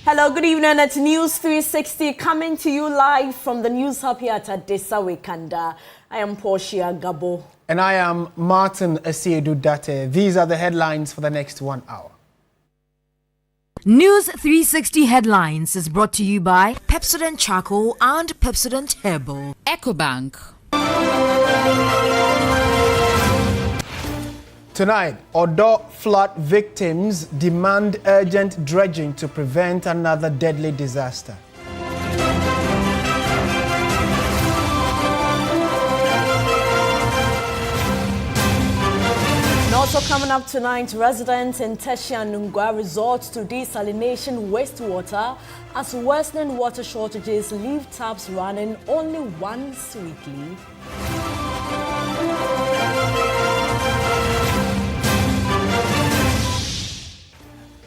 Hello, good evening. It's News 360 coming to you live from the News Hub here at Adesa Wekanda. I am Portia Gabo. And I am Martin Asiedu Date. These are the headlines for the next 1 hour. News 360 headlines is brought to you by Pepsodent Charcoal and Pepsodent Herbal. EcoBank. Tonight, Odo flood victims demand urgent dredging to prevent another deadly disaster. And also coming up tonight, residents in Teshianungwa resort to desalination wastewater as worsening water shortages leave taps running only once weekly.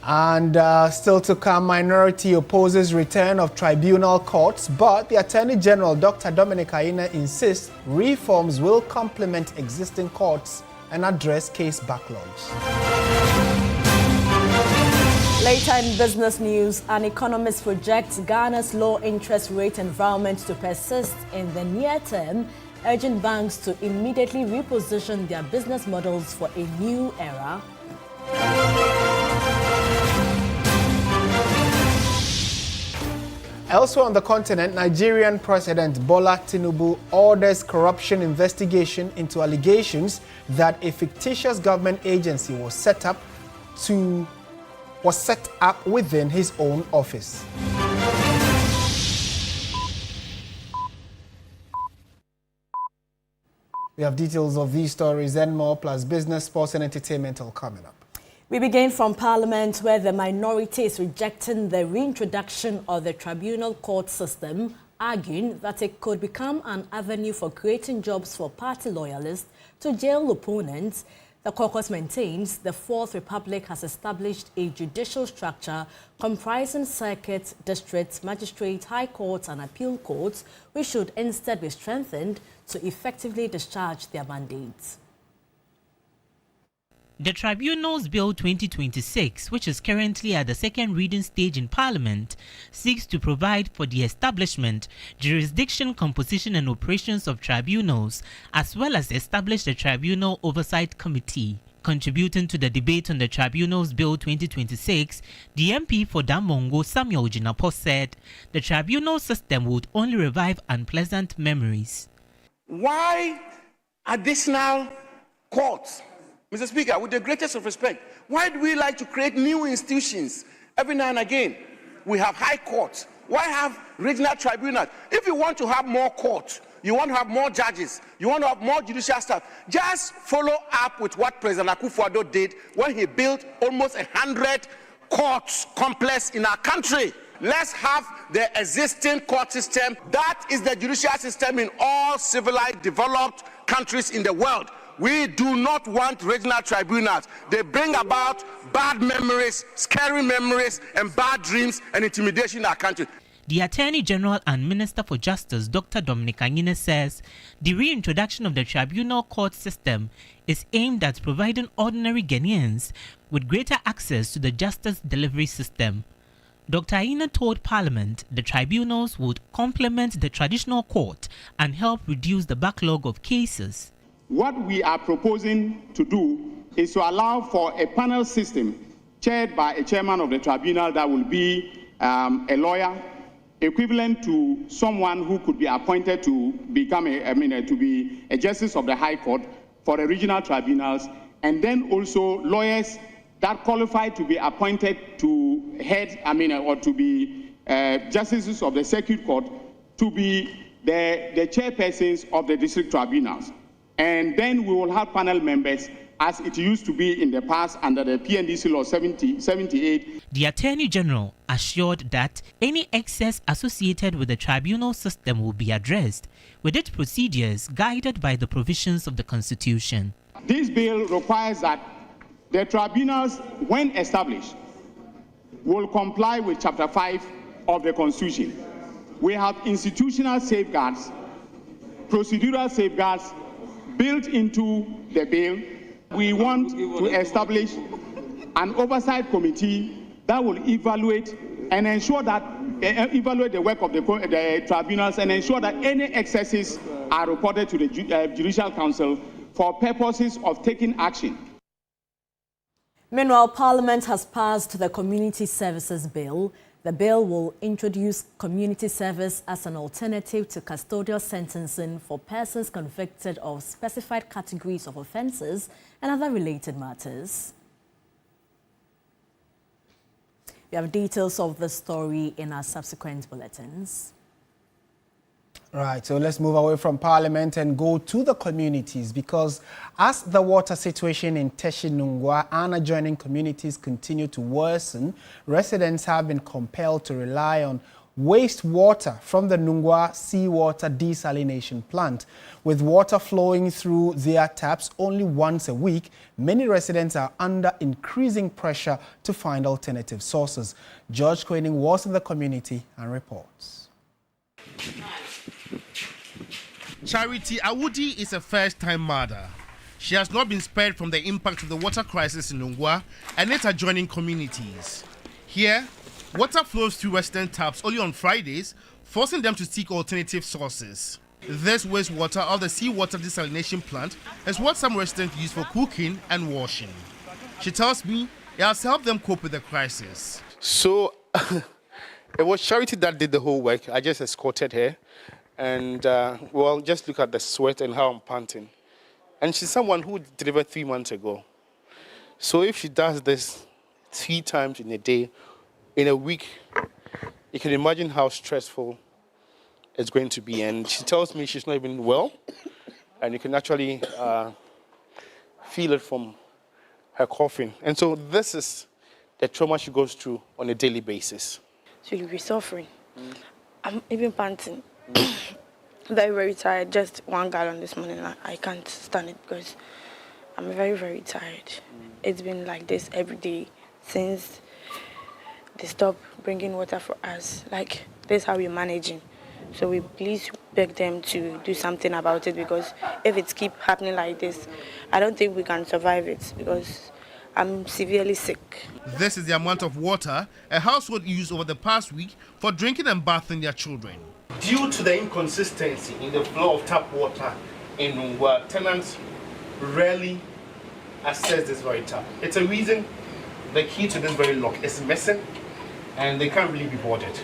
And still to come, minority opposes return of tribunal courts, but the Attorney General, Dr. Dominic Ayine, insists reforms will complement existing courts and address case backlogs. Later in business news, an economist projects Ghana's low interest rate environment to persist in the near term, urging banks to immediately reposition their business models for a new era. Elsewhere on the continent, Nigerian President Bola Tinubu orders corruption investigation into allegations that a fictitious government agency was set up within his own office. We have details of these stories and more, plus business, sports and entertainment all coming up. We begin from Parliament, where the minority is rejecting the reintroduction of the tribunal court system, arguing that it could become an avenue for creating jobs for party loyalists to jail opponents. The caucus maintains the Fourth Republic has established a judicial structure comprising circuits, districts, magistrates, high courts and appeal courts, which should instead be strengthened to effectively discharge their mandates. The Tribunals Bill 2026, which is currently at the second reading stage in Parliament, seeks to provide for the establishment, jurisdiction, composition and operations of tribunals, as well as establish the Tribunal Oversight Committee. Contributing to the debate on the Tribunals Bill 2026, the MP for Damongo, Samuel Jinapo, said the tribunal system would only revive unpleasant memories. Why additional courts? Mr. Speaker, with the greatest of respect, why do we like to create new institutions every now and again? We have high courts. Why have regional tribunals? If you want to have more courts, you want to have more judges, you want to have more judicial staff, just follow up with what President Akufo-Addo did when he built almost 100 courts complex in our country. Let's have the existing court system. That is the judicial system in all civilized, developed countries in the world. We do not want regional tribunals. They bring about bad memories, scary memories, and bad dreams and intimidation in our country. The Attorney General and Minister for Justice, Dr. Dominic Ayine, says the reintroduction of the tribunal court system is aimed at providing ordinary Ghanaians with greater access to the justice delivery system. Dr. Ayine told Parliament the tribunals would complement the traditional court and help reduce the backlog of cases. What we are proposing to do is to allow for a panel system chaired by a chairman of the tribunal that will be a lawyer, equivalent to someone who could be appointed to become to be a justice of the High Court for the regional tribunals, and then also lawyers that qualify to be appointed to head, or to be justices of the Circuit Court, to be the chairpersons of the district tribunals. And then we will have panel members as it used to be in the past under the PNDC Law 78. The Attorney General assured that any excess associated with the tribunal system will be addressed, with its procedures guided by the provisions of the Constitution. This bill requires that the tribunals, when established, will comply with Chapter 5 of the Constitution. We have institutional safeguards, procedural safeguards, built into the bill. We want to establish an oversight committee that will evaluate and ensure that evaluate the work of the tribunals and ensure that any excesses are reported to the Judicial Council for purposes of taking action. Meanwhile, Parliament has passed the Community Services Bill. The bill will introduce community service as an alternative to custodial sentencing for persons convicted of specified categories of offences and other related matters. We have details of the story in our subsequent bulletins. Right, so let's move away from Parliament and go to the communities, because as the water situation in Teshie Nungua and adjoining communities continue to worsen, residents have been compelled to rely on wastewater from the Nungua seawater desalination plant. With water flowing through their taps only once a week, many residents are under increasing pressure to find alternative sources. George Quaining was in the community and reports. Charity Awudi is a first-time mother. She has not been spared from the impact of the water crisis in Nungua and its adjoining communities. Here, water flows through resident taps only on Fridays, forcing them to seek alternative sources. This wastewater of the seawater desalination plant is what some residents use for cooking and washing. She tells me it has helped them cope with the crisis. So it was Charity that did the whole work. I just escorted her. And, well, just look at the sweat and how I'm panting. And she's someone who delivered 3 months ago. So if she does this 3 times in a day, in a week, you can imagine how stressful it's going to be. And she tells me she's not even well. And you can actually feel it from her coughing. And so this is the trauma she goes through on a daily basis. So you'll be suffering. I'm even panting. Very, very tired. Just 1 gallon this morning. I can't stand it because I'm very, very tired. It's been like this every day since they stopped bringing water for us. Like, this is how we're managing. So we please beg them to do something about it, because if it keeps happening like this, I don't think we can survive it, because I'm severely sick. This is the amount of water a household used over the past week for drinking and bathing their children. Due to the inconsistency in the flow of tap water in Nungua, tenants rarely access this very tap. It's a reason the key to this very lock is missing and they can't really be boarded.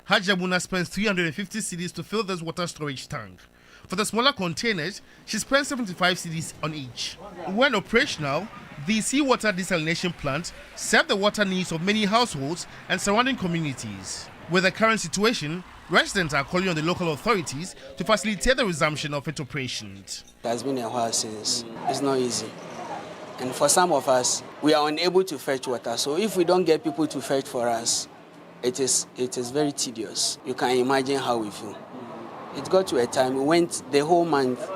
Hajabuna spends 350 cedis to fill this water storage tank. For the smaller containers, she spends 75 cedis on each. When operational, the seawater desalination plant serves the water needs of many households and surrounding communities. With the current situation, residents are calling on the local authorities to facilitate the resumption of its operations. It has been a while since. It's not easy. And for some of us, we are unable to fetch water. So if we don't get people to fetch for us, it is very tedious. You can imagine how we feel. It got to a time we went the whole month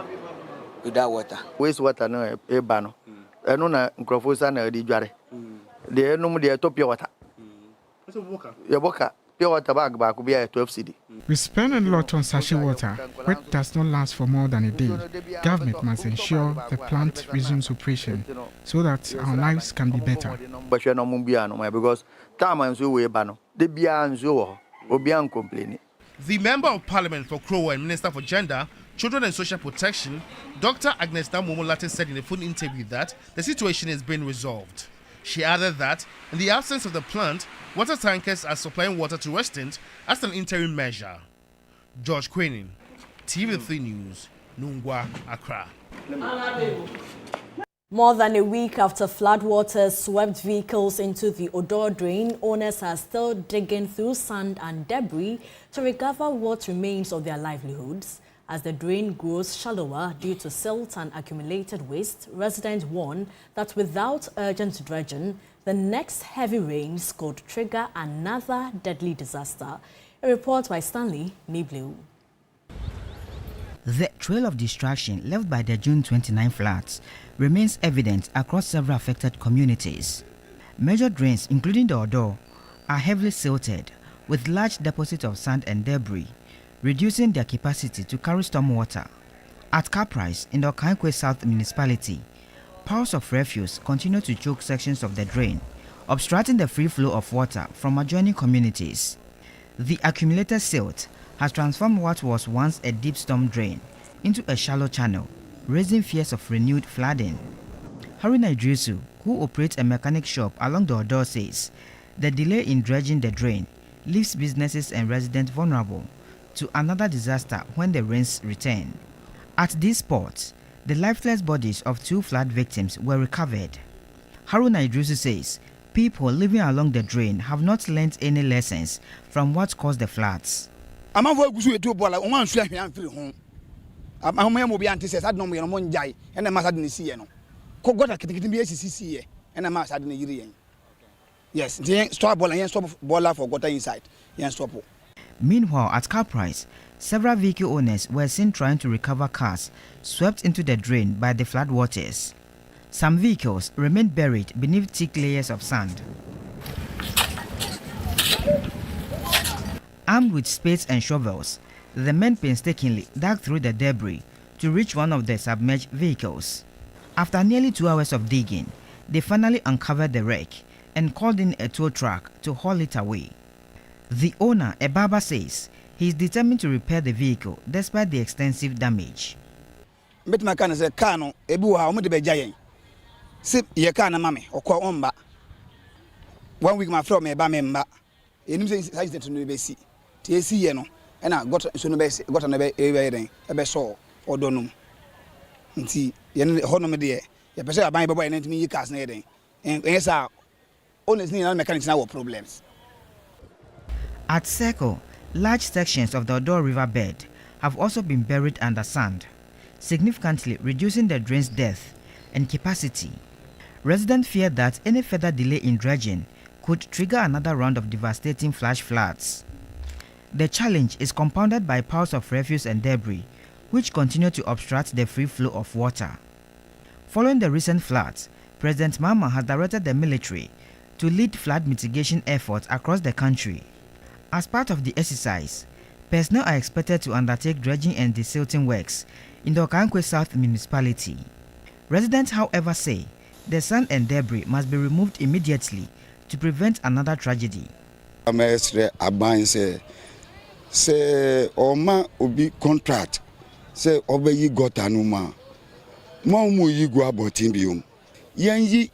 without water. Wastewater no ebano. Eno na nkrofosa na di dware. De eno mu de to pure water. Ya boka pure water bag ba ko bia 12 cedi. We spend a lot on sachet water, which does not last for more than a day. Government must ensure the plant resumes operation so that our lives can be better. Because time nso we ebano. De bia nso wo. Obi an complain. The Member of Parliament for Krowa and Minister for Gender, Children and Social Protection, Dr. Agnes Namomolate, said in a phone interview that the situation is being resolved. She added that, in the absence of the plant, water tankers are supplying water to residents as an interim measure. George Quaining, TV3 News, Nungua, Accra. More than a week after floodwaters swept vehicles into the Odor drain, owners are still digging through sand and debris to recover what remains of their livelihoods. As the drain grows shallower due to silt and accumulated waste, residents warn that without urgent dredging, the next heavy rains could trigger another deadly disaster. A report by Stanley Niblu. The trail of destruction left by the June 29 floods remains evident across several affected communities. Major drains, including the Odor, are heavily silted with large deposits of sand and debris, reducing their capacity to carry stormwater. At Kaprais in the Okankwe South Municipality, piles of refuse continue to choke sections of the drain, obstructing the free flow of water from adjoining communities. The accumulated silt has transformed what was once a deep storm drain into a shallow channel, raising fears of renewed flooding. Haruna Idrisu, who operates a mechanic shop along the Odor, says the delay in dredging the drain leaves businesses and residents vulnerable to another disaster when the rains return. At this spot, the lifeless bodies of 2 flood victims were recovered. Haruna Idrisu says people living along the drain have not learnt any lessons from what caused the floods. Yes, stop ball and stop baller for water inside. Stop. Meanwhile, at Caprice, several vehicle owners were seen trying to recover cars swept into the drain by the flood waters. Some vehicles remained buried beneath thick layers of sand. Armed with spades and shovels, the men painstakingly dug through the debris to reach one of the submerged vehicles. After nearly 2 hours of digging, they finally uncovered the wreck and called in a tow truck to haul it away. The owner, Ebaba, says he is determined to repair the vehicle despite the extensive damage. Bet my can say cano ebu ha omo de bejayen. Sip ye kana mame okwa omba. 1 week my from me ba me mba. Enim say size to no be si. Ti esi ye no e na got so no be got na be e den e be so odonum. Nti ye ne honom de ye pese aban be boy na ntimi yi cars na ye den. Yes sir. Honestly, no mechanics now problems. At Seko, large sections of the Odor River bed have also been buried under sand, significantly reducing the drain's depth and capacity. Residents fear that any further delay in dredging could trigger another round of devastating flash floods. The challenge is compounded by piles of refuse and debris, which continue to obstruct the free flow of water. Following the recent floods, President Mahama has directed the military to lead flood mitigation efforts across the country. As part of the exercise, personnel are expected to undertake dredging and desilting works in the Okankwe South municipality. Residents, however, say the sand and debris must be removed immediately to prevent another tragedy. Se oma obi contract se obeyi gotanuma mo mu yi go abotin biom yenyi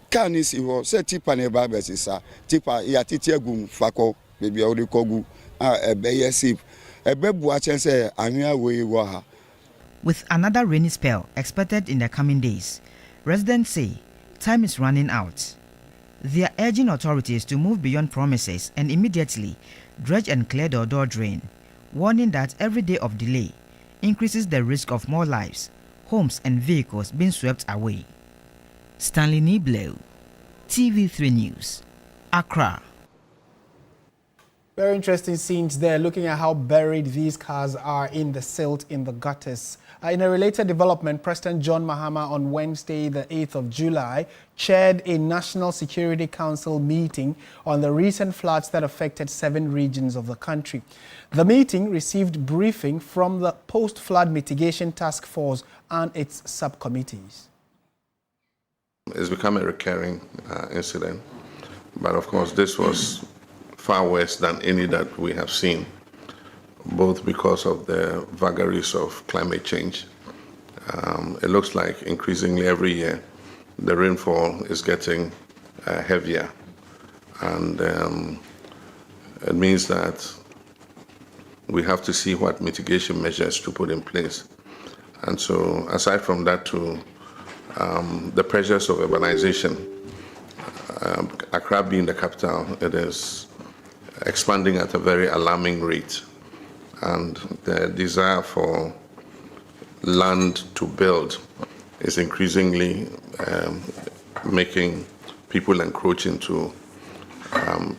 kanisi ho se tipa ne ba besisa tipa ya titi agum fako bebi ori kogu ebeye sip ebebu achense anwa we wo ha. With another rainy spell expected in the coming days, residents say time is running out. They are urging authorities to move beyond promises and immediately dredge and clear the Odor drain, warning that every day of delay increases the risk of more lives, homes and vehicles being swept away. Stanley Niblo, TV3 News, Accra. Very interesting scenes there, looking at how buried these cars are in the silt in the gutters. In a related development, President John Mahama on Wednesday, the 8th of July, chaired a National Security Council meeting on the recent floods that affected 7 regions of the country. The meeting received briefing from the Post-Flood Mitigation Task Force and its subcommittees. It's become a recurring incident, but of course this was far worse than any that we have seen, both because of the vagaries of climate change. It looks like increasingly every year the rainfall is getting heavier, and it means that we have to see what mitigation measures to put in place. And so aside from that too, the pressures of urbanization, Accra being the capital, it is expanding at a very alarming rate, and the desire for land to build is increasingly making people encroach into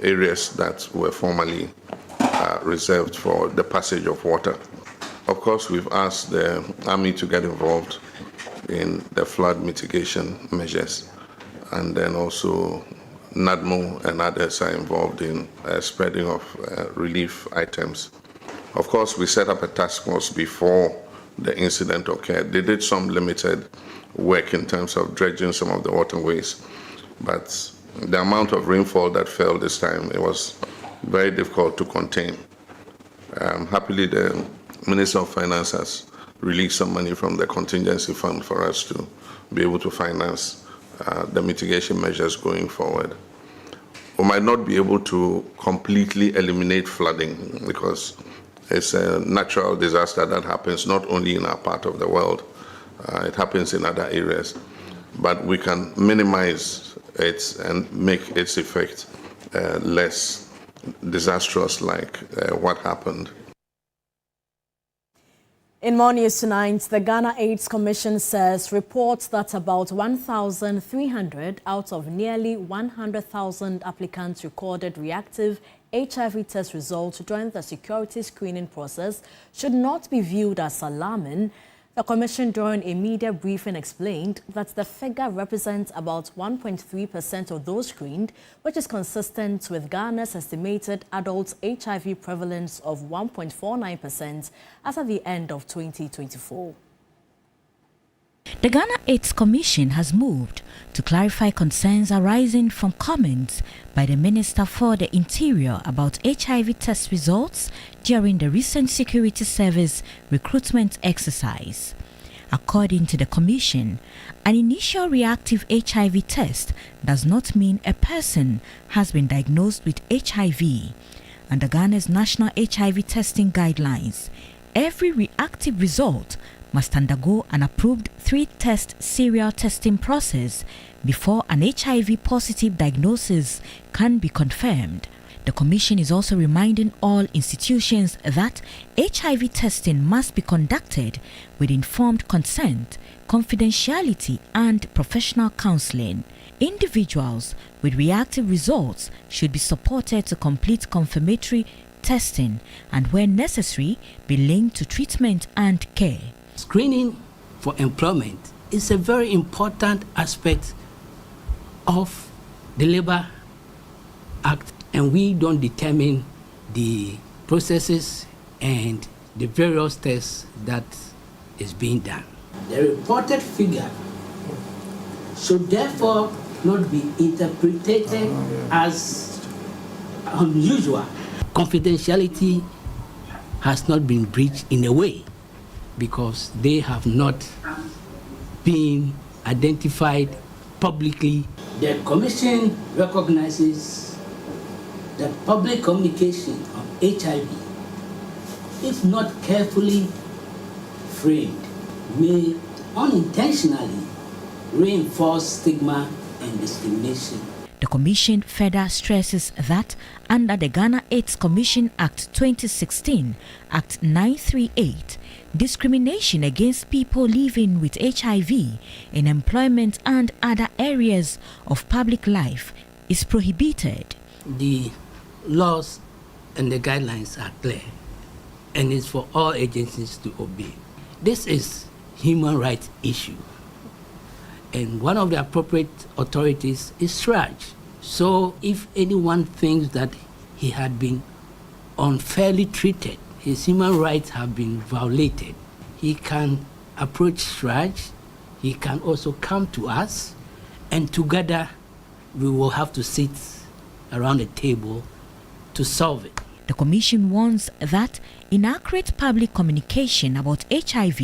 areas that were formerly reserved for the passage of water. Of course, we've asked the Army to get involved in the flood mitigation measures, and then also NADMO and others are involved in spreading of relief items. Of course, we set up a task force before the incident occurred. They did some limited work in terms of dredging some of the waterways, but the amount of rainfall that fell this time, it was very difficult to contain. Happily, the Minister of Finance has released some money from the contingency fund for us to be able to finance the mitigation measures going forward. We might not be able to completely eliminate flooding because it's a natural disaster that happens not only in our part of the world, it happens in other areas. But we can minimize it and make its effect less disastrous like what happened. In more news tonight, the Ghana AIDS Commission says reports that about 1,300 out of nearly 100,000 applicants recorded reactive HIV test results during the security screening process should not be viewed as alarming. The Commission, during a media briefing, explained that the figure represents about 1.3% of those screened, which is consistent with Ghana's estimated adult HIV prevalence of 1.49% as at the end of 2024. The Ghana AIDS Commission has moved to clarify concerns arising from comments by the Minister for the Interior about HIV test results during the recent Security Service recruitment exercise. According to the Commission, an initial reactive HIV test does not mean a person has been diagnosed with HIV. Under Ghana's national HIV testing guidelines, every reactive result must undergo an approved 3-test serial testing process before an HIV-positive diagnosis can be confirmed. The Commission is also reminding all institutions that HIV testing must be conducted with informed consent, confidentiality, and professional counseling. Individuals with reactive results should be supported to complete confirmatory testing and, when necessary, be linked to treatment and care. Screening for employment is a very important aspect of the Labour Act, and we don't determine the processes and the various tests that is being done. The reported figure should therefore not be interpreted as unusual. Confidentiality has not been breached in a way, because they have not been identified publicly. The Commission recognizes that public communication of HIV, if not carefully framed, may unintentionally reinforce stigma and discrimination. The Commission further stresses that under the Ghana AIDS Commission Act 2016, Act 938, discrimination against people living with HIV in employment and other areas of public life is prohibited. The laws and the guidelines are clear, and it's for all agencies to obey. This is human rights issue, and one of the appropriate authorities is SRAJ. So if anyone thinks that he had been unfairly treated, his human rights have been violated, he can approach SRAJ, he can also come to us, and together we will have to sit around a table to solve it. The Commission warns that inaccurate public communication about HIV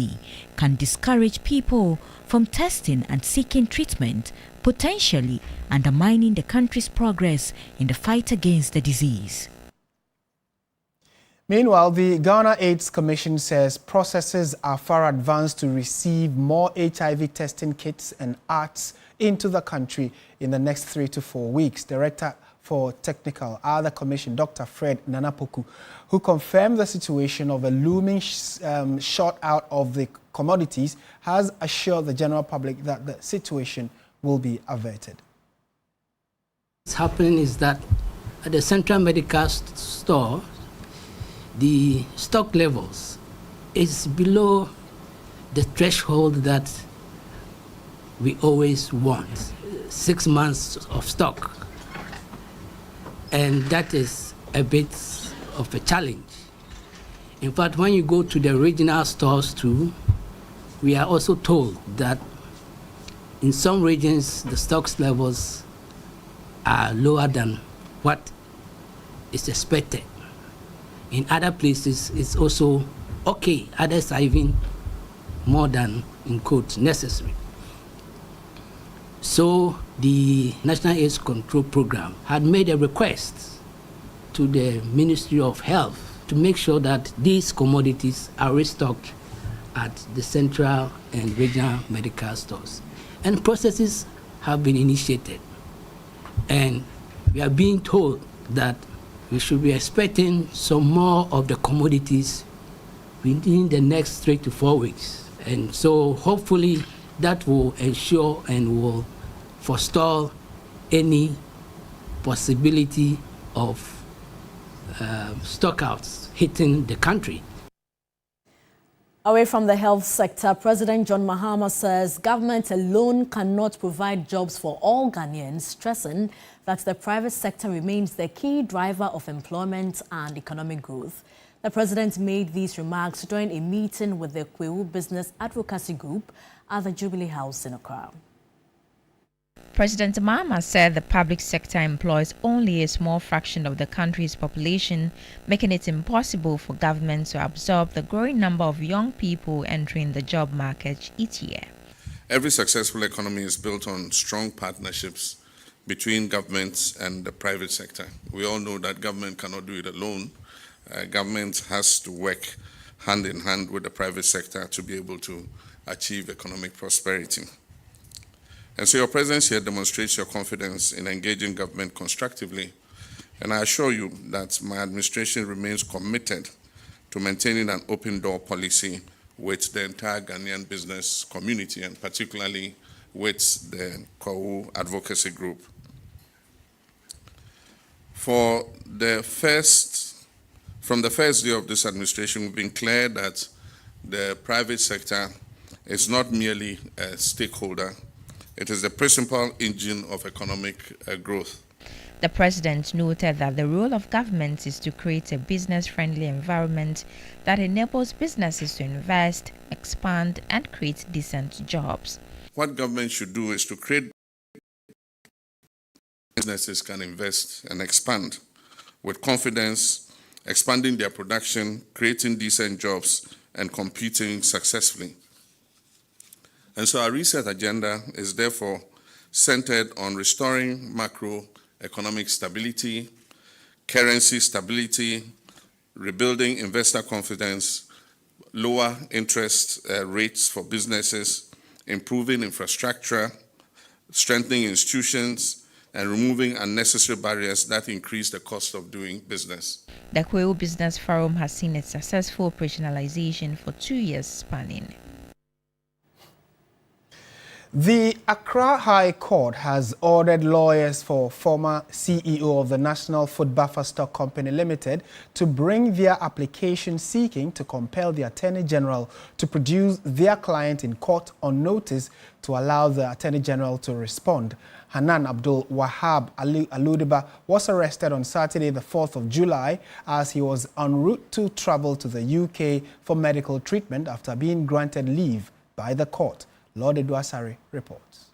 can discourage people from testing and seeking treatment, potentially undermining the country's progress in the fight against the disease. Meanwhile, the Ghana AIDS Commission says processes are far advanced to receive more HIV testing kits and ARTs into the country in the next 3 to 4 weeks. Director for Technical Other Commission, Dr. Fred Nanapoku, who confirmed the situation of a looming short out of the commodities, has assured the general public that the situation will be averted. What's happening is that at the Central Medical Store, the stock levels is below the threshold that we always want, 6 months of stock. And that is a bit of a challenge. In fact, when you go to the regional stores too, we are also told that in some regions the stocks levels are lower than what is expected. In other places, it's also okay. Others are even more than, in quotes, necessary. So the National AIDS Control Program had made a request to the Ministry of Health to make sure that these commodities are restocked at the central and regional medical stores. And processes have been initiated. And we are being told that we should be expecting some more of the commodities within the next 3 to 4 weeks. And so hopefully that will ensure and will forestall any possibility of stockouts hitting the country. Away from the health sector, President John Mahama says government alone cannot provide jobs for all Ghanaians, stressing that the private sector remains the key driver of employment and economic growth. The president made these remarks during a meeting with the Kwewu Business Advocacy Group at the Jubilee House in Accra. President Mahama said the public sector employs only a small fraction of the country's population, making it impossible for government to absorb the growing number of young people entering the job market each year. Every successful economy is built on strong partnerships between governments and the private sector. We all know that government cannot do it alone. Government has to work hand in hand with the private sector to be able to achieve economic prosperity. And so your presence here demonstrates your confidence in engaging government constructively. And I assure you that my administration remains committed to maintaining an open door policy with the entire Ghanaian business community, and particularly with the Kwewu Advocacy Group. From the first day of this administration, we've been clear that the private sector is not merely a stakeholder. It is the principal engine of economic growth. The president noted that the role of government is to create a business-friendly environment that enables businesses to invest, expand, and create decent jobs. What government should do is to create businesses can invest and expand with confidence, expanding their production, creating decent jobs, and competing successfully. And so our reset agenda is therefore centered on restoring macroeconomic stability, currency stability, rebuilding investor confidence, lower interest rates for businesses, improving infrastructure, strengthening institutions, and removing unnecessary barriers that increase the cost of doing business. The Kwewu Business Forum has seen its successful operationalization for 2 years spanning. The Accra High Court has ordered lawyers for former CEO of the National Food Buffer Stock Company Limited to bring their application seeking to compel the Attorney General to produce their client in court on notice to allow the Attorney General to respond. Hanan Abdul Wahab Aludiba was arrested on Saturday, the 4th of July, as he was en route to travel to the UK for medical treatment after being granted leave by the court. Lord Eduasari reports.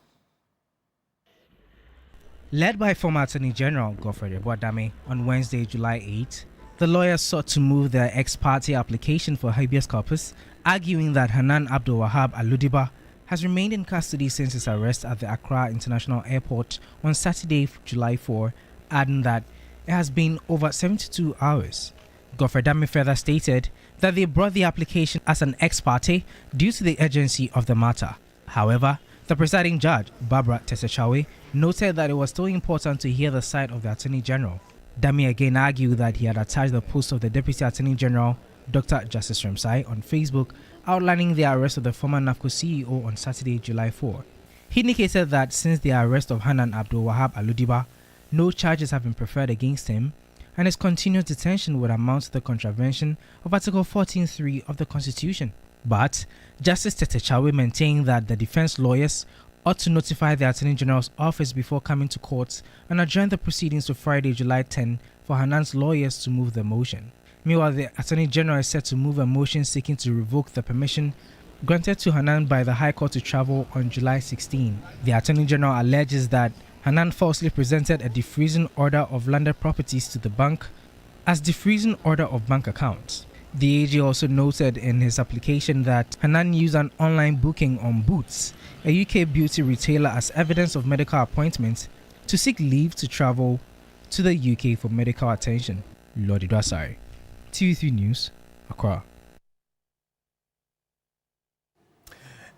Led by former Attorney General Godfred Eboadame on Wednesday, July 8, the lawyers sought to move their ex-parte application for habeas corpus, arguing that Hanan Abdul Wahab Aludiba has remained in custody since his arrest at the Accra International Airport on Saturday, July 4, adding that it has been over 72 hours. Godfred Eboadame further stated that they brought the application as an ex parte due to the urgency of the matter. However, the presiding judge, Barbara Tesechawe, noted that it was still important to hear the side of the Attorney General. Dami again argued that he had attached the post of the Deputy Attorney General, Dr. Justice Remsai, on Facebook, outlining the arrest of the former NAFCO CEO on Saturday, July 4. He indicated that since the arrest of Hanan Abdul Wahab Aludiba, no charges have been preferred against him, and his continued detention would amount to the contravention of Article 14(3) of the Constitution. But Justice Tesechawe maintained that the defense lawyers ought to notify the Attorney General's office before coming to court and adjourn the proceedings to Friday, July 10 for Hanan's lawyers to move the motion. Meanwhile, the Attorney General is set to move a motion seeking to revoke the permission granted to Hanan by the High Court to travel on July 16. The Attorney General alleges that Hanan falsely presented a defreezing order of landed properties to the bank as defreezing order of bank accounts. The AG also noted in his application that Hanan used an online booking on Boots, a UK beauty retailer, as evidence of medical appointments to seek leave to travel to the UK for medical attention. Lodi Dwasari, TV3 News, Accra.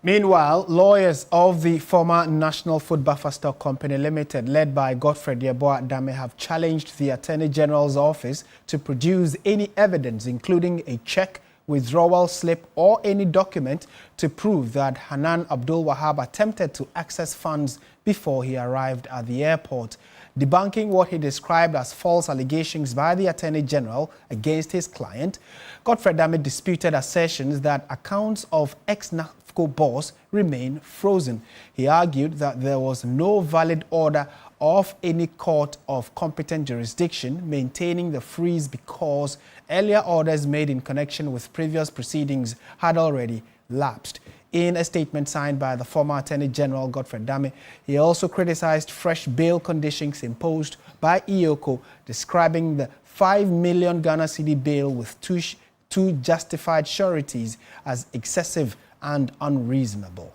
Meanwhile, lawyers of the former National Food Buffer Stock Company Limited, led by Godfrey Yeboah Dame, have challenged the Attorney General's office to produce any evidence, including a check, withdrawal slip, or any document to prove that Hanan Abdul Wahab attempted to access funds before he arrived at the airport. Debunking what he described as false allegations by the Attorney General against his client, Godfrey Dame disputed assertions that accounts of ex-NAFCO boss remain frozen. He argued that there was no valid order of any court of competent jurisdiction maintaining the freeze because earlier orders made in connection with previous proceedings had already lapsed. In a statement signed by the former Attorney General Godfrey Dame, he also criticized fresh bail conditions imposed by EOCO, describing the 5 million Ghana cedi bail with two justified sureties as excessive and unreasonable.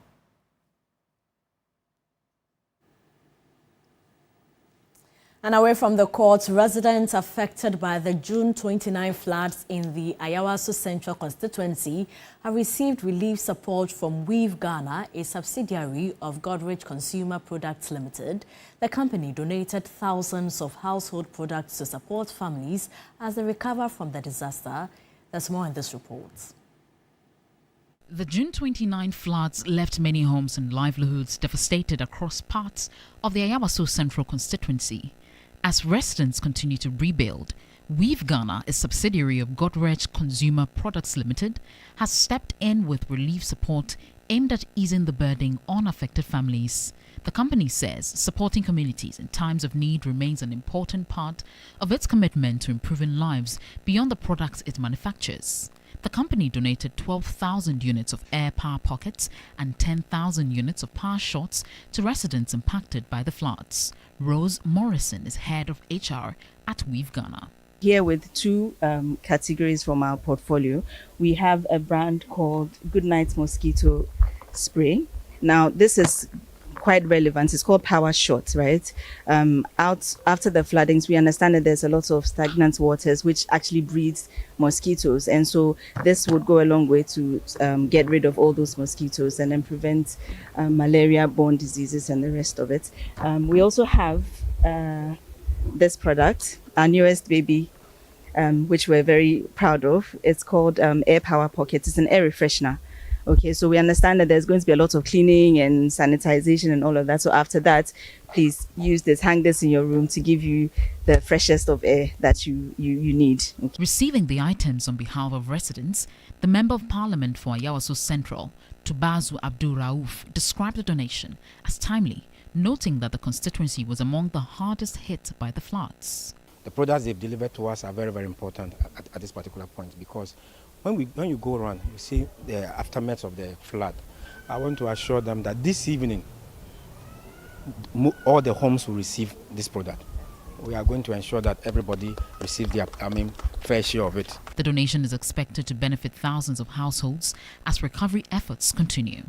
And away from the courts, residents affected by the June 29 floods in the Ayawaso Central constituency have received relief support from Weave Ghana, a subsidiary of Godrich Consumer Products Limited. The company donated thousands of household products to support families as they recover from the disaster. There's more in this report. The June 29 floods left many homes and livelihoods devastated across parts of the Ayawaso Central constituency. As residents continue to rebuild, Weave Ghana, a subsidiary of Godrich Consumer Products Limited, has stepped in with relief support aimed at easing the burden on affected families. The company says supporting communities in times of need remains an important part of its commitment to improving lives beyond the products it manufactures. The company donated 12,000 units of air power pockets and 10,000 units of power shots to residents impacted by the floods. Rose Morrison is head of HR at Weave Ghana. Here with two categories from our portfolio, we have a brand called Goodnight Mosquito Spray. Now, this is quite relevant. It's called Power Shot, right? Out after the floodings, we understand that there's a lot of stagnant waters which actually breeds mosquitoes, and so this would go a long way to get rid of all those mosquitoes and then prevent malaria-borne diseases and the rest of it. We also have this product, our newest baby, which we're very proud of. It's called Air Power Pocket. It's an air refreshener. Okay, so we understand that there's going to be a lot of cleaning and sanitization and all of that. So after that, please use this, hang this in your room to give you the freshest of air that you need. Okay. Receiving the items on behalf of residents, the Member of Parliament for Ayawaso Central, Tubazu Abdul Rauf, described the donation as timely, noting that the constituency was among the hardest hit by the floods. The products they've delivered to us are very, very important at this particular point, because when you go around, you see the aftermath of the flood. I want to assure them that this evening, all the homes will receive this product. We are going to ensure that everybody receives their fair share of it. The donation is expected to benefit thousands of households as recovery efforts continue.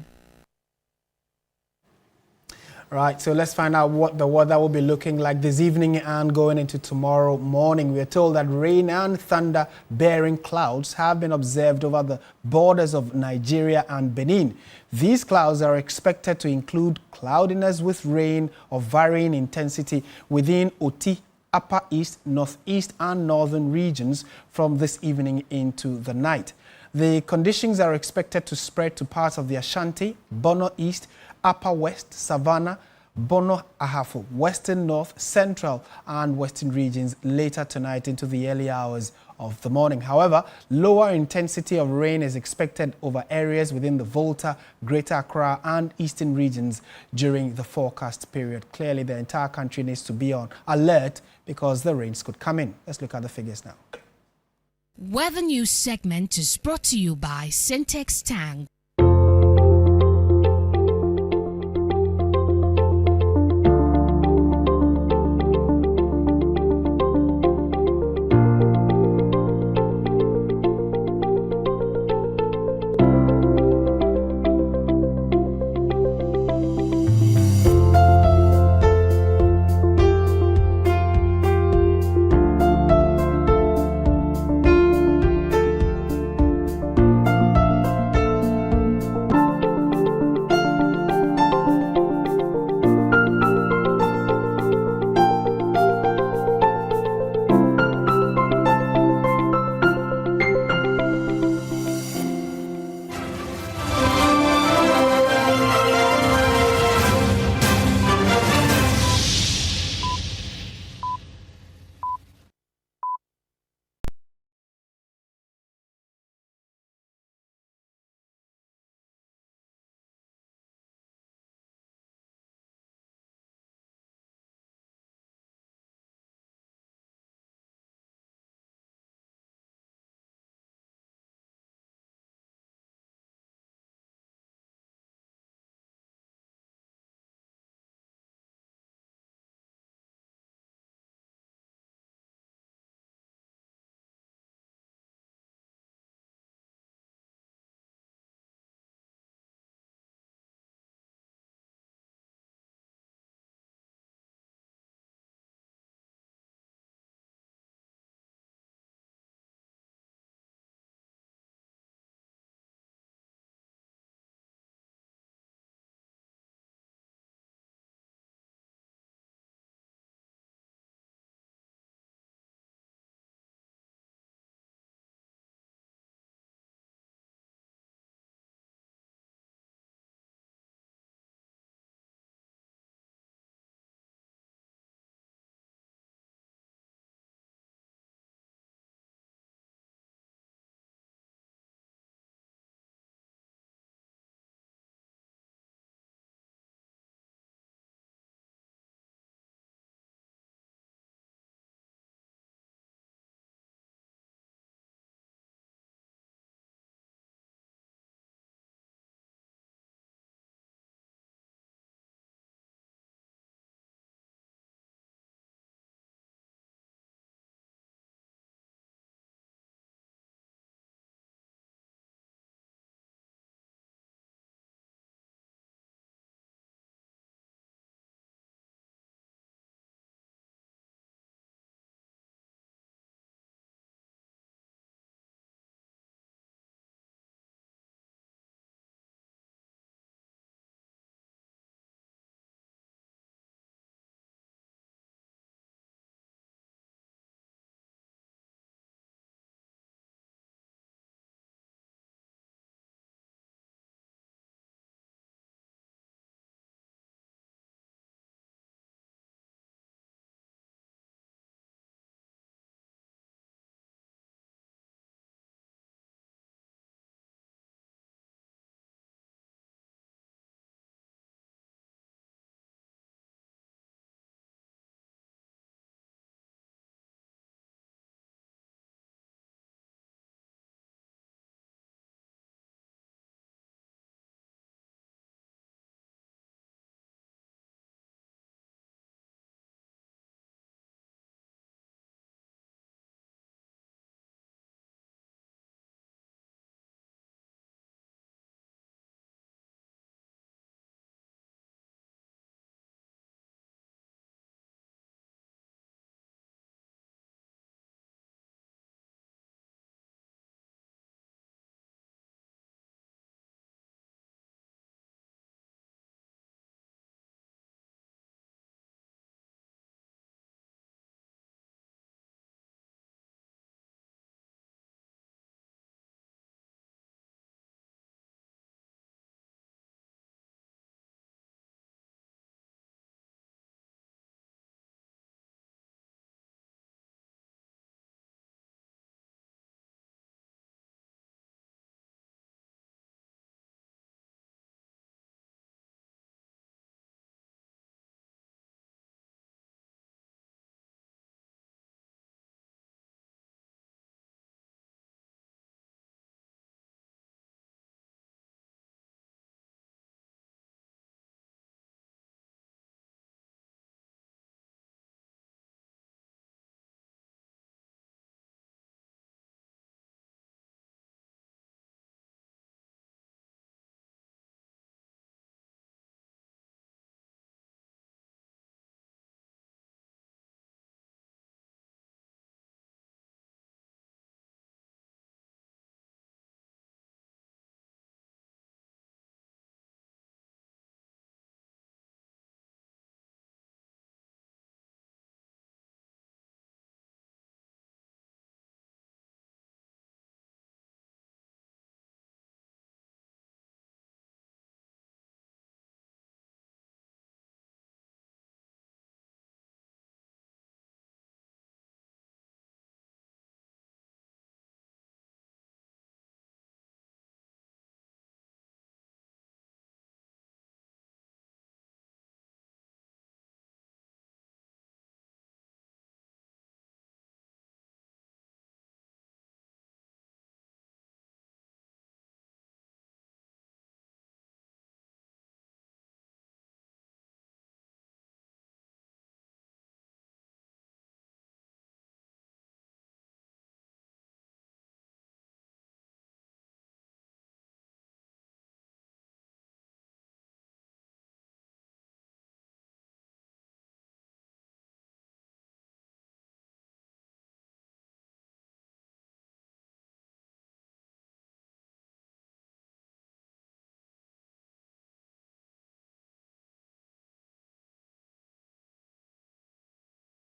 Right, so let's find out what the weather will be looking like this evening and going into tomorrow morning. We are told that rain and thunder-bearing clouds have been observed over the borders of Nigeria and Benin. These clouds are expected to include cloudiness with rain of varying intensity within Oti, Upper East, Northeast and Northern regions from this evening into the night. The conditions are expected to spread to parts of the Ashanti, Bono East, Upper West, Savannah, Bono Ahafo, Western North, Central and Western regions later tonight into the early hours of the morning. However, lower intensity of rain is expected over areas within the Volta, Greater Accra and Eastern regions during the forecast period. Clearly, the entire country needs to be on alert because the rains could come in. Let's look at the figures now. Weather News segment is brought to you by Syntex Tank.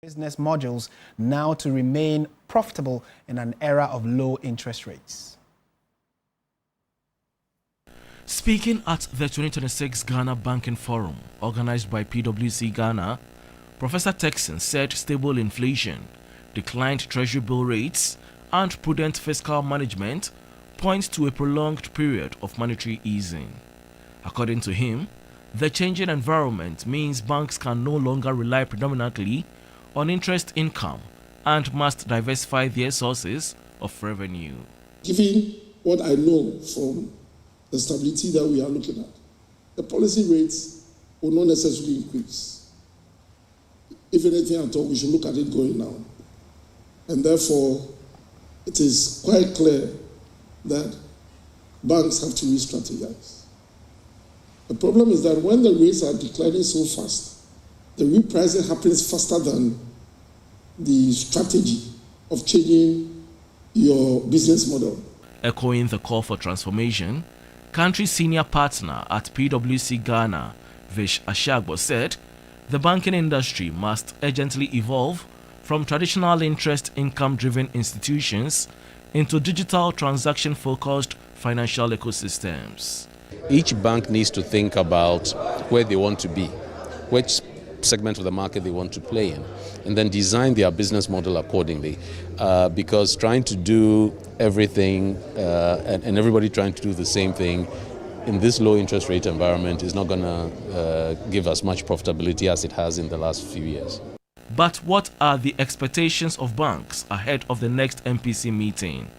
Business modules now to remain profitable in an era of low interest rates. Speaking at the 2026 Ghana Banking Forum, organized by PwC Ghana, Professor Texan said stable inflation, declined treasury bill rates, and prudent fiscal management point to a prolonged period of monetary easing. According to him, the changing environment means banks can no longer rely predominantly on interest income and must diversify their sources of revenue. Given what I know from the stability that we are looking at, the policy rates will not necessarily increase. If anything at all, we should look at it going down. And therefore, it is quite clear that banks have to re-strategize. The problem is that when the rates are declining so fast, the repricing happens faster than the strategy of changing your business model. Echoing the call for transformation, country senior partner at PwC Ghana, Vish Ashagbo, said the banking industry must urgently evolve from traditional interest income-driven institutions into digital transaction-focused financial ecosystems. Each bank needs to think about where they want to be, which segment of the market they want to play in, and then design their business model accordingly. Because trying to do everything and everybody trying to do the same thing in this low interest rate environment is not going to give us much profitability as it has in the last few years. But what are the expectations of banks ahead of the next MPC meeting?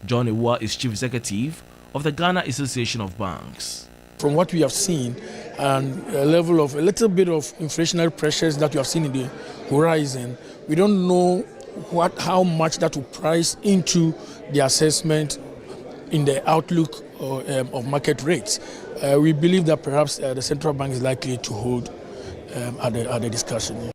John Ewa is Chief Executive of the Ghana Association of Banks. From what we have seen and a level of a little bit of inflationary pressures that we have seen in the horizon, we don't know how much that will price into the assessment in the outlook of market rates. We believe that perhaps the central bank is likely to hold at the discussion.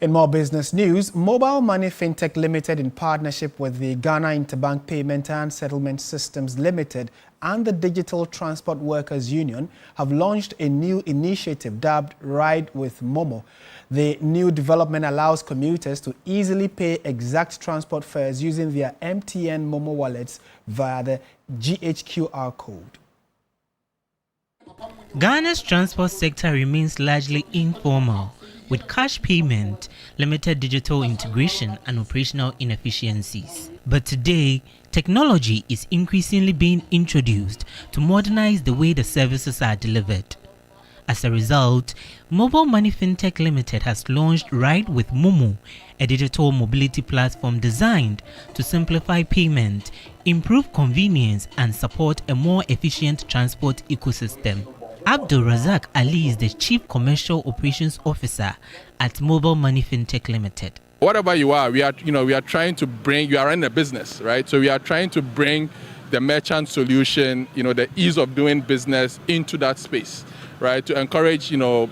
In more business news, Mobile Money Fintech Limited, in partnership with the Ghana Interbank Payment and Settlement Systems Limited and the Digital Transport Workers Union, have launched a new initiative dubbed Ride with Momo. The new development allows commuters to easily pay exact transport fares using their MTN Momo wallets via the GHQR code. Ghana's transport sector remains largely informal, with cash payment, limited digital integration, and operational inefficiencies. But today, technology is increasingly being introduced to modernize the way the services are delivered. As a result, Mobile Money Fintech Limited has launched Ride with Momo, a digital mobility platform designed to simplify payment, improve convenience, and support a more efficient transport ecosystem. Abdul Razak Ali is the Chief Commercial Operations Officer at Mobile Money Fintech Limited. Whatever you are, we are trying to bring, you are in a business, right? So we are trying to bring the merchant solution, the ease of doing business into that space, right? To encourage,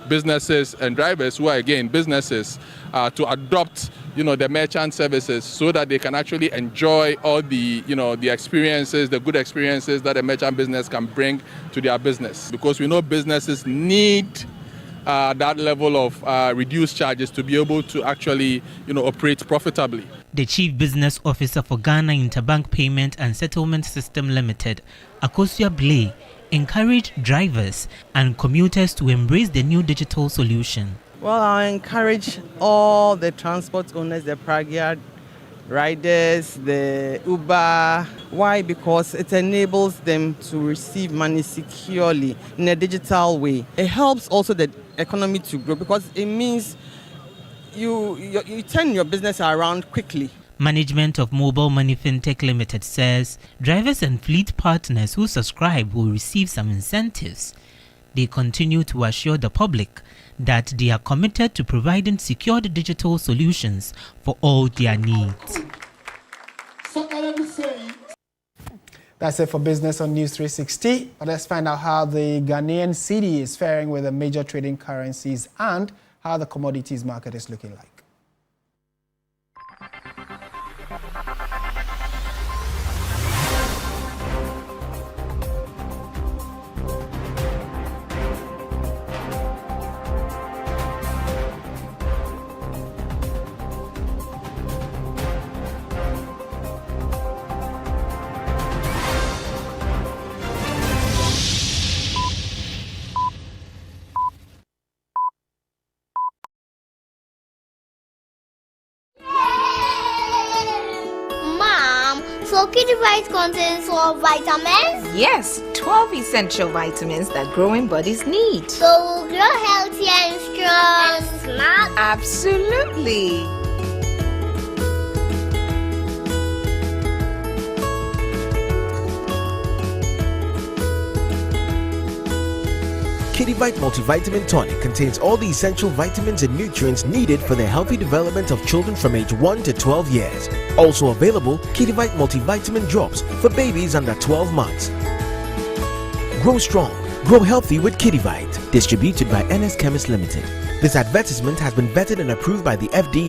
businesses and drivers who are, again, businesses to adopt, the merchant services so that they can actually enjoy all the, the experiences, the good experiences that a merchant business can bring to their business. Because we know businesses need that level of reduced charges to be able to actually, operate profitably. The Chief Business Officer for Ghana Interbank Payment and Settlement System Limited, Akosua Blay, encouraged drivers and commuters to embrace the new digital solution. Well, I encourage all the transport owners, the Pragya riders, the Uber. Why? Because it enables them to receive money securely in a digital way. It helps also the economy to grow because it means you turn your business around quickly. Management of Mobile Money Fintech Limited says drivers and fleet partners who subscribe will receive some incentives. They continue to assure the public that they are committed to providing secured digital solutions for all their needs. That's it for business on News 360. But let's find out how the Ghanaian cedi is faring with the major trading currencies and how the commodities market is looking like. So Kidivite contains all vitamins? Yes, 12 essential vitamins that growing bodies need. So we'll grow healthy and strong. And smart? Absolutely. Kidivite Multivitamin Tonic contains all the essential vitamins and nutrients needed for the healthy development of children from age 1 to 12 years. Also available, Kidivite Multivitamin Drops for babies under 12 months. Grow strong, grow healthy with Kidivite. Distributed by NS Chemist Limited. This advertisement has been vetted and approved by the FDA.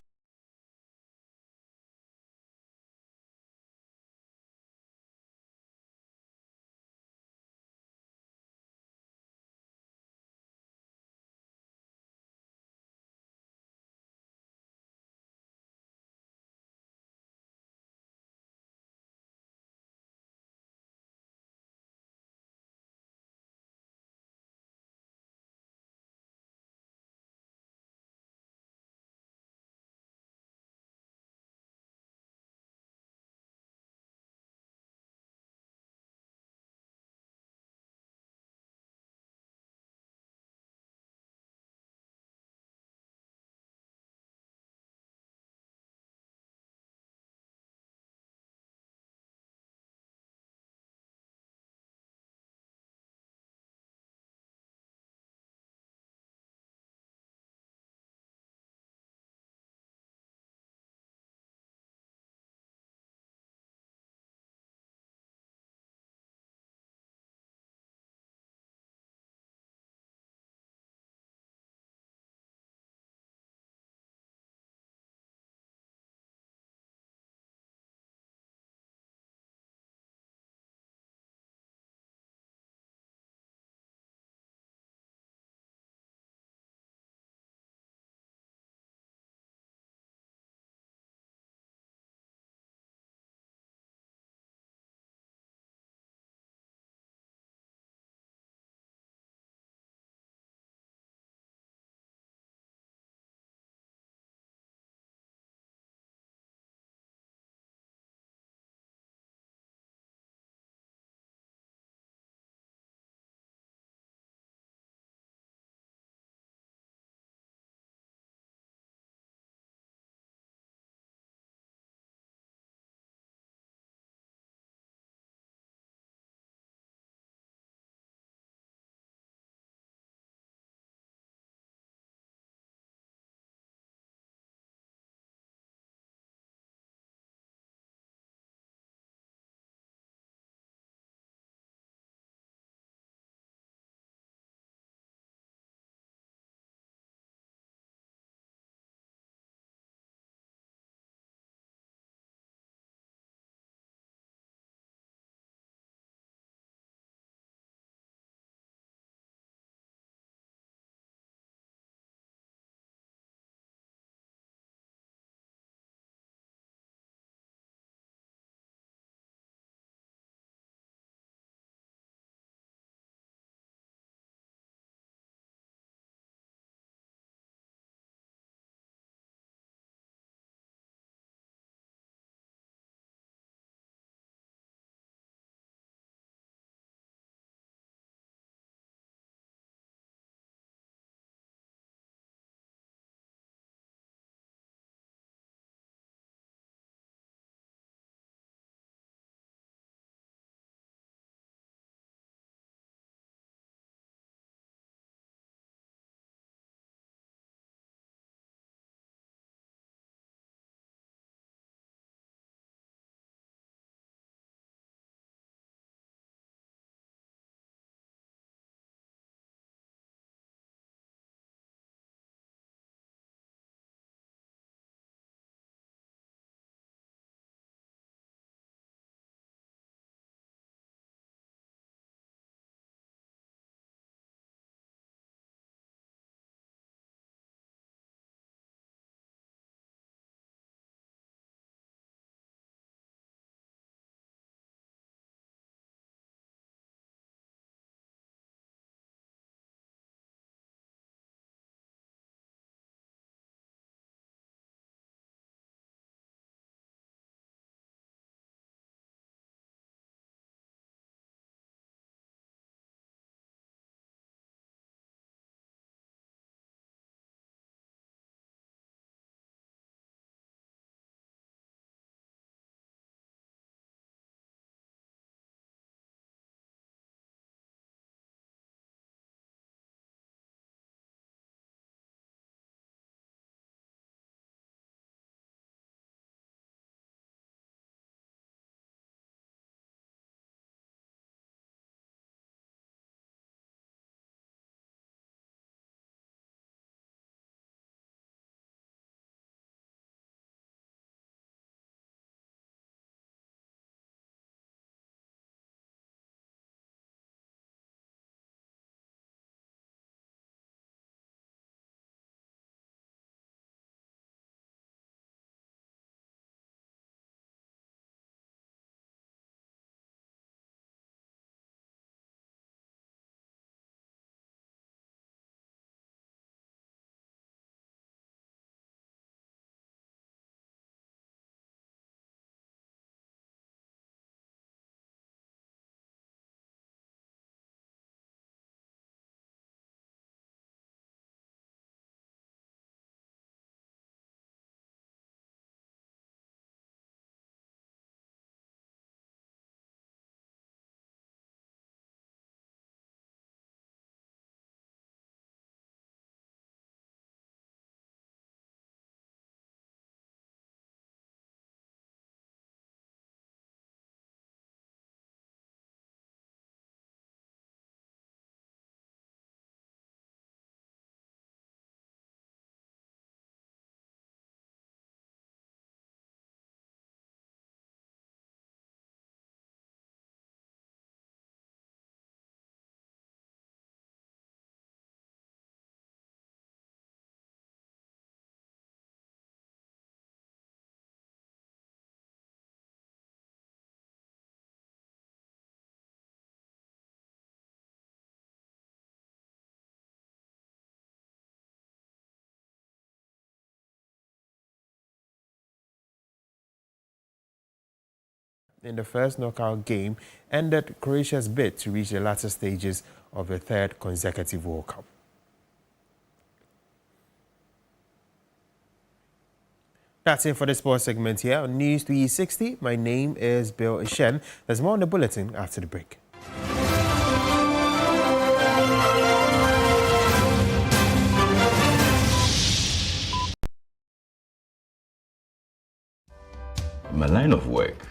in the first knockout game ended Croatia's bid to reach the latter stages of the third consecutive World Cup. That's it for the sports segment here on News 360. My name is Bill Ishen. There's more on the bulletin after the break. My line of work,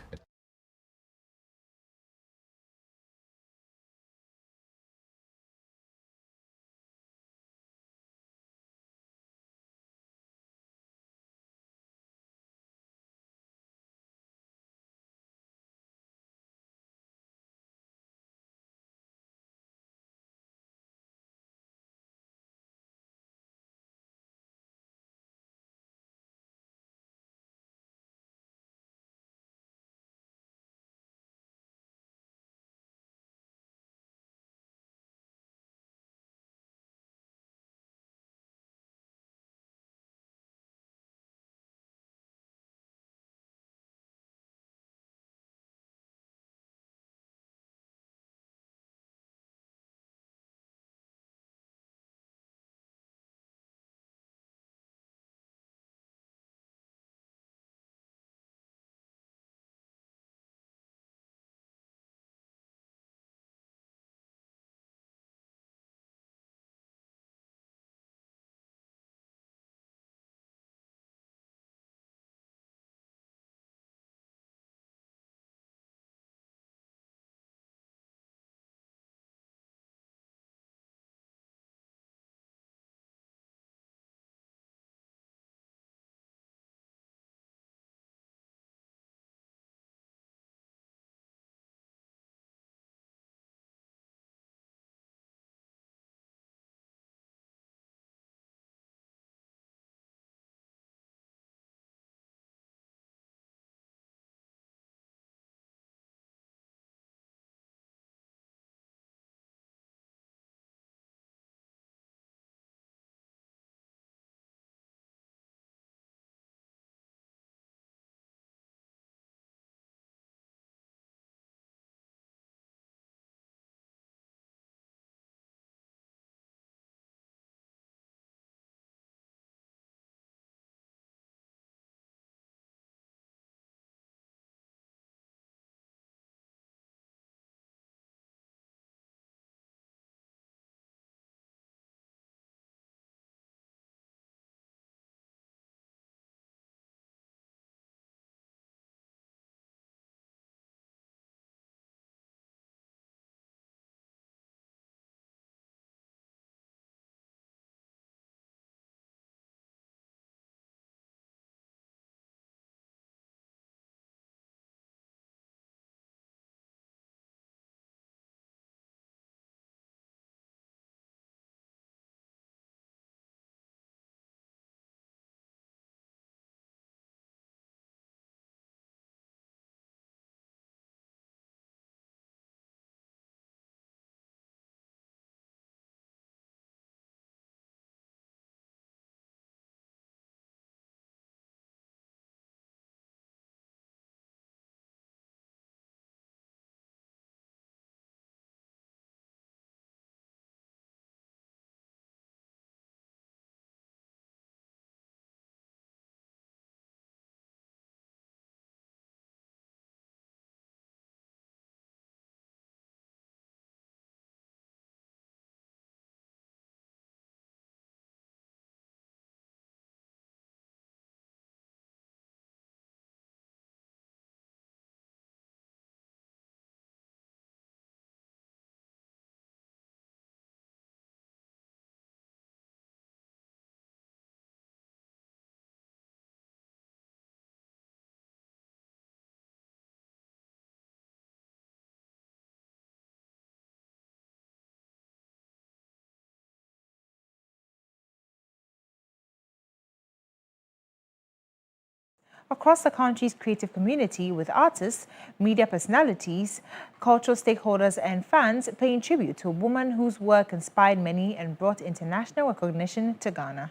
across the country's creative community, with artists, media personalities, cultural stakeholders and fans paying tribute to a woman whose work inspired many and brought international recognition to Ghana.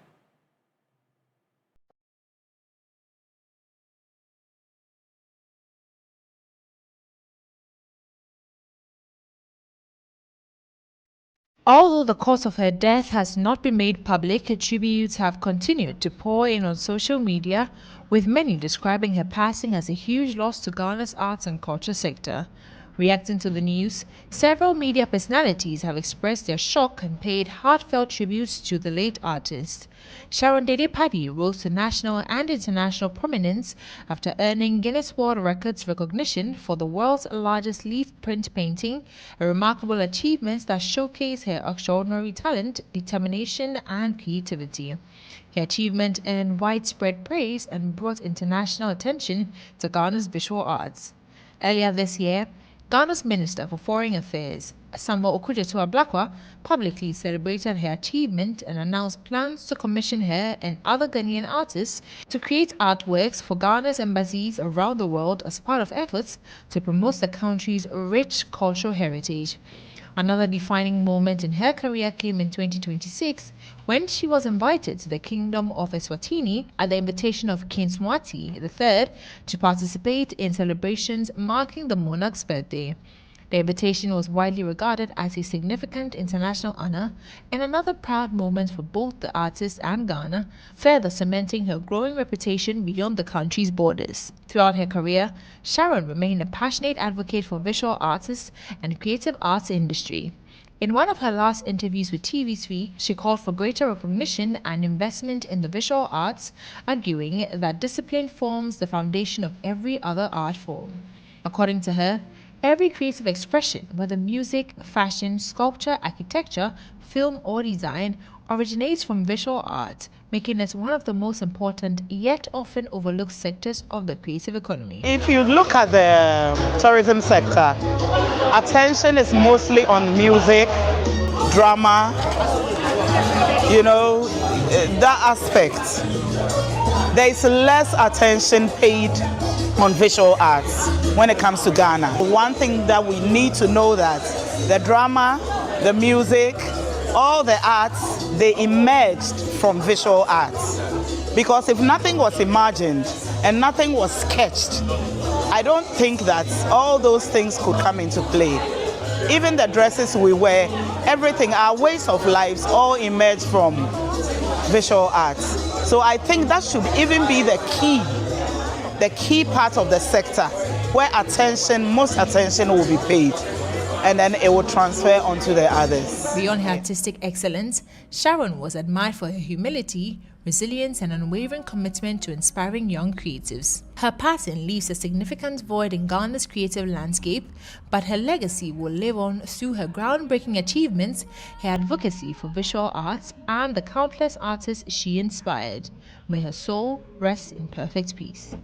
Although the cause of her death has not been made public, tributes have continued to pour in on social media, with many describing her passing as a huge loss to Ghana's arts and culture sector. Reacting to the news, several media personalities have expressed their shock and paid heartfelt tributes to the late artist. Sharon Dede Paddy rose to national and international prominence after earning Guinness World Records recognition for the world's largest leaf print painting, a remarkable achievement that showcased her extraordinary talent, determination, and creativity. Her achievement earned widespread praise and brought international attention to Ghana's visual arts. Earlier this year, Ghana's Minister for Foreign Affairs, Samuel Okudzeto-Ablakwa, publicly celebrated her achievement and announced plans to commission her and other Ghanaian artists to create artworks for Ghana's embassies around the world as part of efforts to promote the country's rich cultural heritage. Another defining moment in her career came in 2026 when she was invited to the Kingdom of Eswatini at the invitation of King Mswati III to participate in celebrations marking the monarch's birthday. The invitation was widely regarded as a significant international honor and another proud moment for both the artist and Ghana, further cementing her growing reputation beyond the country's borders. Throughout her career, Sharon remained a passionate advocate for visual artists and creative arts industry. In one of her last interviews with TV3, she called for greater recognition and investment in the visual arts, arguing that discipline forms the foundation of every other art form. According to her, every creative expression, whether music, fashion, sculpture, architecture, film, or design, originates from visual art, making it one of the most important yet often overlooked sectors of the creative economy. If you look at the tourism sector, attention is mostly on music, drama, that aspect. There is less attention paid on visual arts when it comes to Ghana. One thing that we need to know that the drama, the music, all the arts, they emerged from visual arts. Because if nothing was imagined and nothing was sketched, I don't think that all those things could come into play. Even the dresses we wear, everything, our ways of lives all emerge from visual arts. So I think that should even be the key part of the sector where most attention will be paid, and then it will transfer onto the others. Beyond her artistic excellence, Sharon was admired for her humility, resilience, and unwavering commitment to inspiring young creatives. Her passing leaves a significant void in Ghana's creative landscape, but her legacy will live on through her groundbreaking achievements, her advocacy for visual arts, and the countless artists she inspired. May her soul rest in perfect peace.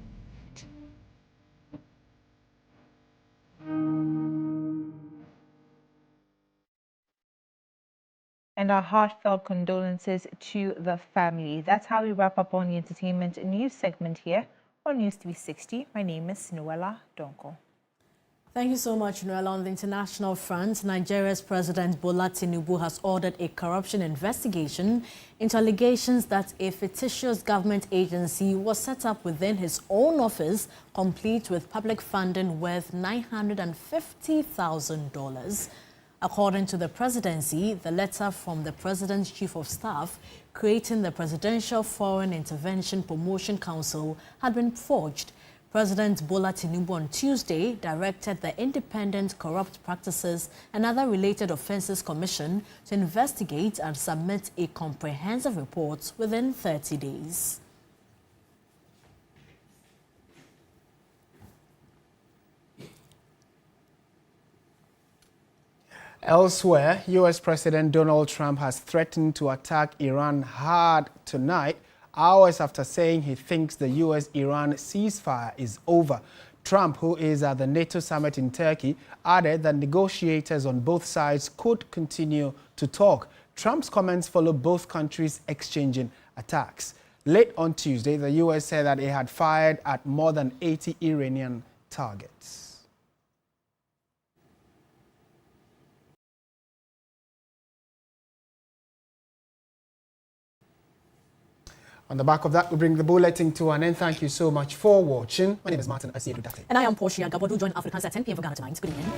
And our heartfelt condolences to the family. That's how we wrap up on the entertainment news segment here on News 360. My name is Noella Donko. Thank you so much, Noella. On the international front, Nigeria's President Bola Tinubu has ordered a corruption investigation into allegations that a fictitious government agency was set up within his own office, complete with public funding worth $950,000. According to the presidency, the letter from the president's chief of staff creating the Presidential Foreign Intervention Promotion Council had been forged. President Bola Tinubu on Tuesday directed the Independent Corrupt Practices and Other Related Offences Commission to investigate and submit a comprehensive report within 30 days. Elsewhere, U.S. President Donald Trump has threatened to attack Iran hard tonight, hours after saying he thinks the U.S.-Iran ceasefire is over. Trump, who is at the NATO summit in Turkey, added that negotiators on both sides could continue to talk. Trump's comments follow both countries exchanging attacks. Late on Tuesday, the U.S. said that it had fired at more than 80 Iranian targets. On the back of that, we bring the bulletin to an end. Thank you so much for watching. My name is Martin Asiedu-Date. And I am Portia Gabon, who joined Africans at 10 p.m. for Ghana tonight. Good evening.